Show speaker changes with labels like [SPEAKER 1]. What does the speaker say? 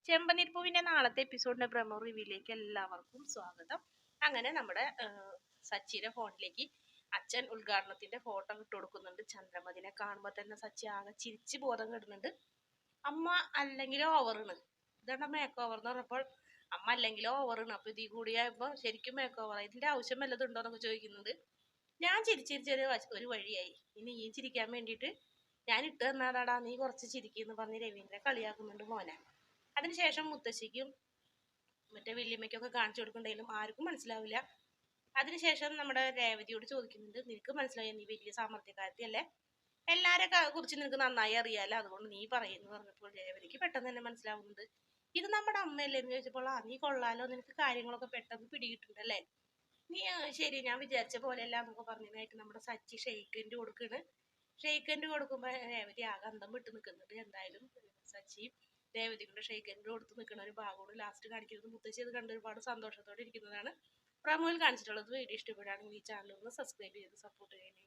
[SPEAKER 1] ചെമ്പനീർപ്പൂവിന്റെ നാളത്തെ എപ്പിസോഡിന്റെ പ്രമോ റിവ്യൂയിലേക്ക് എല്ലാവർക്കും സ്വാഗതം. അങ്ങനെ നമ്മുടെ സച്ചിയുടെ ഫോണിലേക്ക് അച്ഛൻ ഉദ്ഘാടനത്തിന്റെ ഫോട്ടോ ഇട്ട് കൊടുക്കുന്നുണ്ട്. ചന്ദ്രമതിനെ കാണുമ്പോൾ തന്നെ സച്ചി ആകെ ചിരിച്ച് ബോധം കെടുന്നുണ്ട്. അമ്മ അല്ലെങ്കിലോ ഓവറാണ്, ഇതാണ് മേക്ക് ഓവർ എന്ന് പറഞ്ഞപ്പോൾ അമ്മ അല്ലെങ്കിലോ ഓവറാണ്. അപ്പൊ ഇതിൽ കൂടിയായപ്പോ ശരിക്കും മേക്ക് ഓവർ, ഇതിന്റെ ആവശ്യം വല്ലതുണ്ടോ എന്നൊക്കെ ചോദിക്കുന്നുണ്ട്. ഞാൻ ചിരിച്ചിരിച്ചൊരു ഒരു വഴിയായി, ഇനി ഈ ചിരിക്കാൻ വേണ്ടിയിട്ട് ഞാൻ ഇട്ട് തന്നാടാ, നീ കുറച്ച് ചിരിക്കുന്നു പറഞ്ഞ് രവീന്ദ്രൻ കളിയാക്കുന്നുണ്ട് മോനെ. അതിനുശേഷം മുത്തശ്ശിക്കും മറ്റേ വല്യമ്മയ്ക്കൊക്കെ കാണിച്ചു കൊടുക്കണ്ടെങ്കിലും ആർക്കും മനസ്സിലാവില്ല. അതിനുശേഷം നമ്മുടെ രേവതിയോട് ചോദിക്കുന്നുണ്ട്, നിനക്ക് മനസ്സിലായോ, നീ വലിയ സാമർത്ഥ്യക്കാരത്തി അല്ലേ, എല്ലാരെ കുറിച്ച് നിനക്ക് നന്നായി അറിയാലോ, അതുകൊണ്ട് നീ പറയുന്നു പറഞ്ഞപ്പോൾ രേവതിക്ക് പെട്ടെന്ന് തന്നെ മനസ്സിലാവുന്നുണ്ട് ഇത് നമ്മുടെ അമ്മയല്ലേ എന്ന് ചോദിച്ചപ്പോൾ, നീ കൊള്ളാലോ, നിനക്ക് കാര്യങ്ങളൊക്കെ പെട്ടെന്ന് പിടികിട്ടുണ്ടല്ലേ, നീ ശരി ഞാൻ വിചാരിച്ച പോലെയല്ല എന്നൊക്കെ പറഞ്ഞതായിട്ട് നമ്മുടെ സച്ചി ഷെയ്ക്കൻഡ് കൊടുക്കുകയാണ്. ഷെയ്ക്കൻഡ് കൊടുക്കുമ്പോൾ രേവതി ആകെ അന്തം വിട്ട് നിൽക്കുന്നുണ്ട്. എന്തായാലും സച്ചി രേവതിയുടെ ഷെയ്ക്കൻഡ് കൊടുത്ത് നിൽക്കുന്ന ഒരു ഭാഗമാണ് ലാസ്റ്റ് കാണിക്കുന്നത്. മുത്തശ്ശി അത് കണ്ട് ഒരുപാട് സന്തോഷത്തോടെ ഇരിക്കുന്നതാണ് പ്രമോയിൽ കാണിച്ചിട്ടുള്ളത്. വീഡിയോ ഇഷ്ടപ്പെടുകയാണെങ്കിൽ ഈ ചാനൽ ഒന്ന് സബ്സ്ക്രൈബ് ചെയ്ത് സപ്പോർട്ട് ചെയ്യണേ.